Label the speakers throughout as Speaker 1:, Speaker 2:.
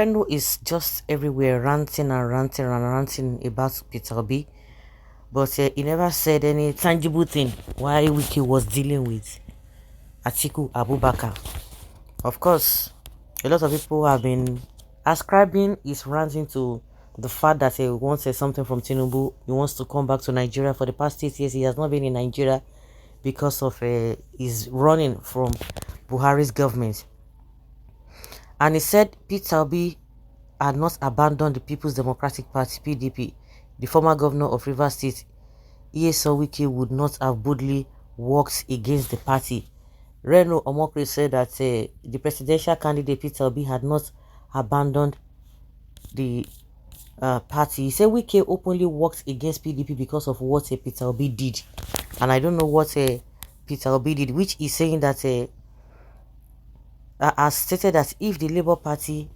Speaker 1: Reno is just everywhere ranting and ranting and ranting about Peter B. But he never said any tangible thing while Wike was dealing with Atiku Abubakar. Of course, a lot of people have been ascribing his ranting to the fact that he wants something from Tinubu. He wants to come back to Nigeria. For the past 8 years, he has not been in Nigeria because of his running from Buhari's government. And he said Peter Obi had not abandoned the People's Democratic Party, PDP. The former governor of Rivers State, Nyesom Wike, would not have boldly walked against the party. Reno Omokri said that the presidential candidate Peter Obi had not abandoned the party. He said Wike openly worked against PDP because of what Peter Obi did. And I don't know what Peter Obi did, which is saying that has stated that if the Labour Party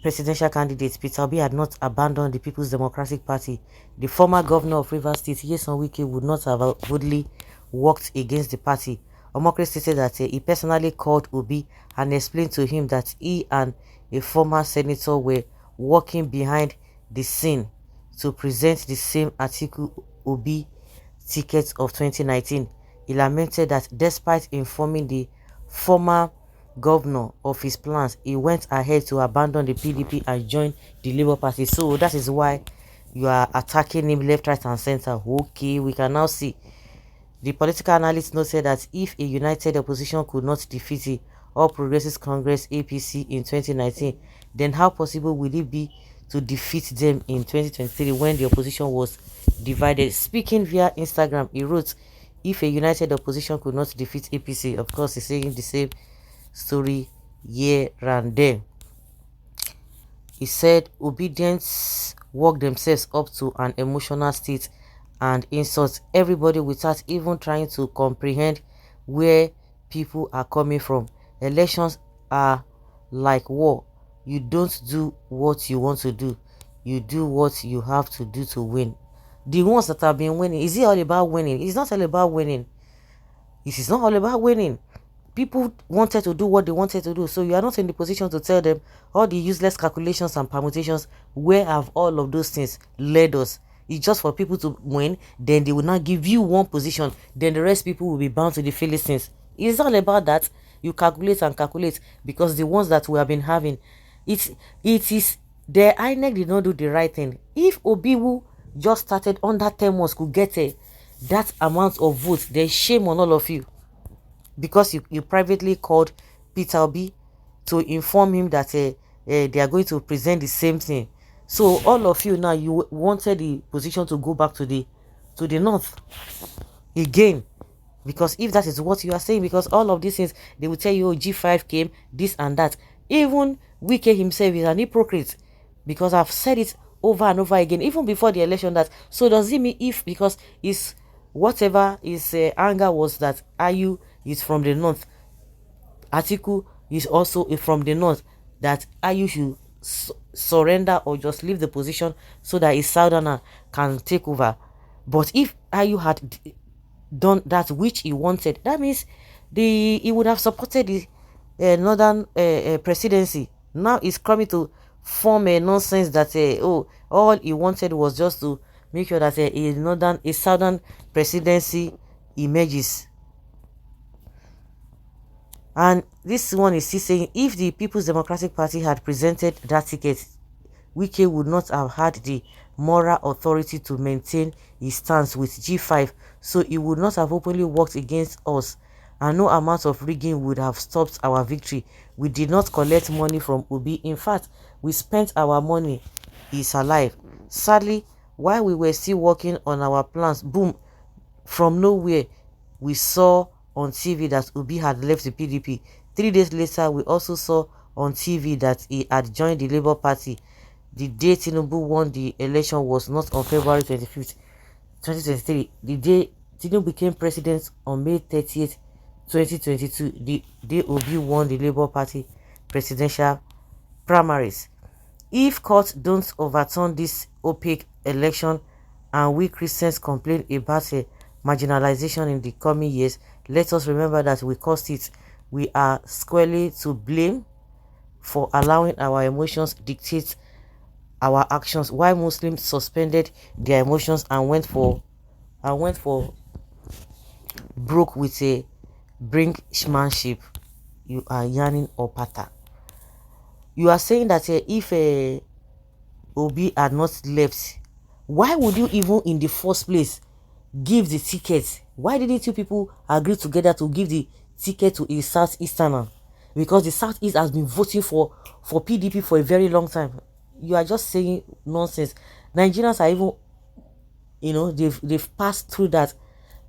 Speaker 1: presidential candidate Peter Obi had not abandoned the People's Democratic Party, the former governor of Rivers State, Nyesom Wike, would not have boldly worked against the party. Omokri stated that he personally called Obi and explained to him that he and a former senator were working behind the scene to present the same Atiku'S ticket of 2019. He lamented that despite informing the former governor of his plans, he went ahead to abandon the PDP and join the Labour Party. So that is why you are attacking him left, right and center. Okay, we can now see. The political analyst noted that if a united opposition could not defeat the All Progressives Congress APC in 2019, then how possible will it be to defeat them in 2023 when the opposition was divided? Speaking via Instagram, he wrote, if a united opposition could not defeat APC, of course he's saying the same story here and there. He said obedience work themselves up to an emotional state and insult everybody without even trying to comprehend where people are coming from. Elections are like war. You don't do what you want to do. You do what you have to do to win. The ones that have been winning, is it all about winning? It's not all about winning. It is not all about winning. People wanted to do what they wanted to do, so you are not in the position to tell them all the useless calculations and permutations. Where have all of those things led us? It's just for people to win, then they will not give you one position, then the rest people will be bound to the Philistines. It's all about that. You calculate and calculate, because the ones that we have been having, it is the INEC did not do the right thing. If Obiwu just started under 10 months could get that amount of votes, there's shame on all of you, because you privately called Peter Obi to inform him that they are going to present the same thing. So all of you now, you wanted the position to go back to the north again, because if that is what you are saying, because all of these things they will tell you, oh, G5 came, this and that. Even Wike himself is an hypocrite, because I've said it over and over again, even before the election, that so does it mean if, because is whatever his anger was that Ayu is from the north, Atiku is also from the north, that Ayu should surrender or just leave the position so that a southerner can take over. But if Ayu had done that which he wanted, that means he would have supported the northern presidency. Now he's coming to form a nonsense that oh, all he wanted was just to make sure that a southern presidency emerges. And this one is still saying, if the People's Democratic Party had presented that ticket, Wike would not have had the moral authority to maintain his stance with G5, so he would not have openly worked against us, and no amount of rigging would have stopped our victory. We did not collect money from Obi. In fact, we spent our money. He's alive. Sadly, while we were still working on our plans, boom, from nowhere, we saw on TV that Obi had left the PDP. 3 days later, we also saw on TV that he had joined the Labour Party. The day Tinubu won the election was not on February 25th, 2023. The day Tinubu became president on May 30th, 2022. The day Obi won the Labour Party presidential primaries. If courts don't overturn this opaque election and we Christians complain about marginalization in the coming years, let us remember that we caused it. We are squarely to blame for allowing our emotions dictate our actions, while Muslims suspended their emotions and went for broke with a brinkmanship. You are yarning or pata. You are saying that if Obi had not left, why would you even in the first place give the ticket? Why didn't you people agree together to give the ticket to a Southeasterner? Because the Southeast has been voting for PDP for a very long time. You are just saying nonsense. Nigerians are even, they've passed through that.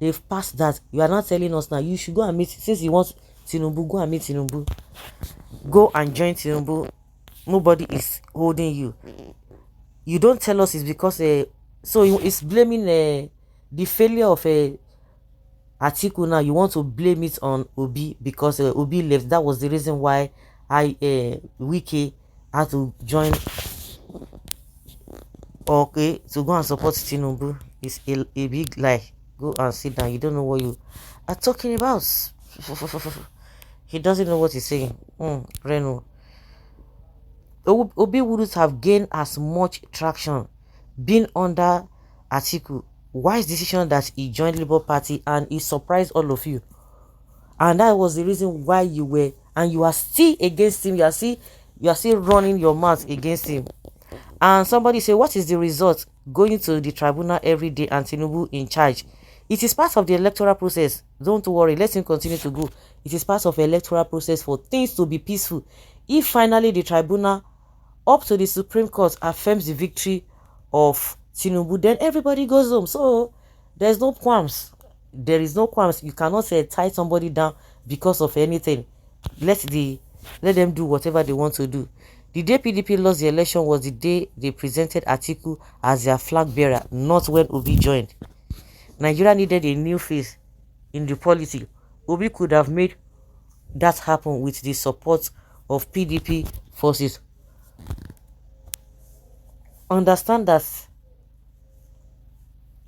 Speaker 1: They've passed that. You are not telling us now. You should go and meet, since you want Tinubu, go and meet Tinubu. Go and join Tinubu. Nobody is holding you. You don't tell us it's because so it's blaming the failure of Atiku. Now you want to blame it on Obi because Obi left. That was the reason why Wike had to join. Okay, to go and support Tinubu is a big lie. Go and sit down. You don't know what you are talking about. He doesn't know what he's saying. Reno. Obi wouldn't have gained as much traction being under Atiku. Wise decision that he joined Labour Party, and he surprised all of you. And that was the reason why you are still against him. You are still running your mouth against him. And somebody say, what is the result? Going to the tribunal every day and Tinubu in charge. It is part of the electoral process. Don't worry, let him continue to go. It is part of the electoral process for things to be peaceful. If finally the tribunal up to the Supreme Court affirms the victory of Tinubu, then everybody goes home. So there's no qualms. There is no qualms. You cannot tie somebody down because of anything. Let them do whatever they want to do. The day PDP lost the election was the day they presented Atiku as their flag bearer, not when Obi joined. Nigeria needed a new face in the politics. Obi could have made that happen with the support of PDP forces. Understand that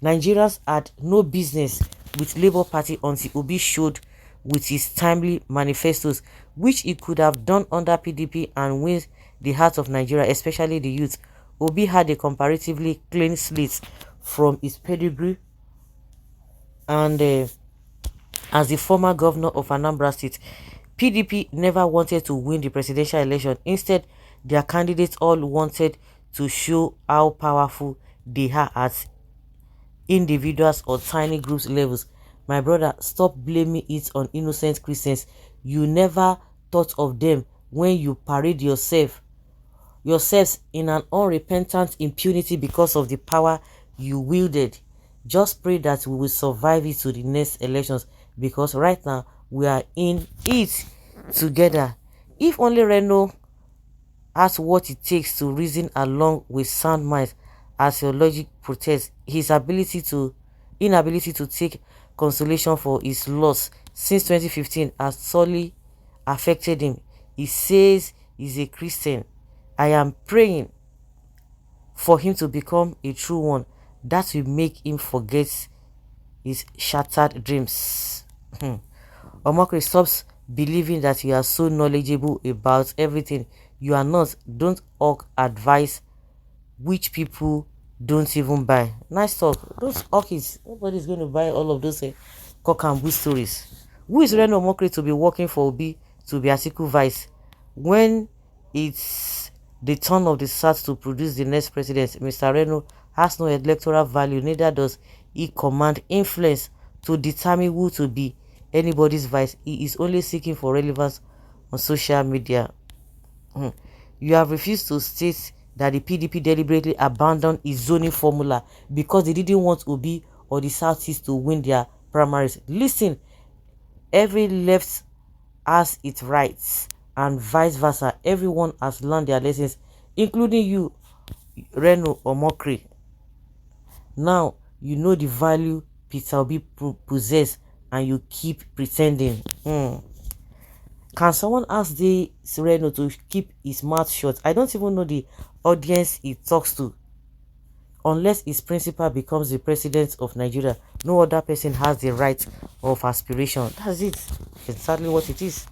Speaker 1: Nigerians had no business with Labour Party until Obi showed with his timely manifestos, which he could have done under PDP and win the heart of Nigeria, especially the youth. Obi had a comparatively clean slate from his pedigree, and as the former governor of Anambra State, PDP never wanted to win the presidential election. Instead, their candidates all wanted to show how powerful they are at individuals or tiny groups levels. My brother, stop blaming it on innocent Christians. You never thought of them when you parade yourselves in an unrepentant impunity because of the power you wielded. Just pray that we will survive it to the next elections, because right now we are in it together. If only Reno has what it takes to reason along with sound minds, as your logic protests, his inability to take consolation for his loss since 2015 has sorely affected him. He says he's a Christian. I am praying for him to become a true one. That will make him forget his shattered dreams. Omokri, stops believing that you are so knowledgeable about everything. You are not. Don't hawk advice which people don't even buy. Nice talk. Don't hawk it. Nobody's going to buy all of those cock and bull stories. Who is Reno Omokri to be working for Obi to be Atiku vice when it's the turn of the South to produce the next president? Mr. Reno has no electoral value, neither does he command influence to determine who to be anybody's vice. He is only seeking for relevance on social media. You have refused to state that the PDP deliberately abandoned its zoning formula because they didn't want Obi or the Southeast to win their primaries. Listen, every left has its rights and vice versa. Everyone has learned their lessons, including you, Reno Omokri. Now you know the value Peter Obi possesses and you keep pretending. Can someone ask the Reno to keep his mouth shut? I don't even know the audience he talks to. Unless his principal becomes the president of Nigeria, no other person has the right of aspiration. That's it. It's exactly what it is.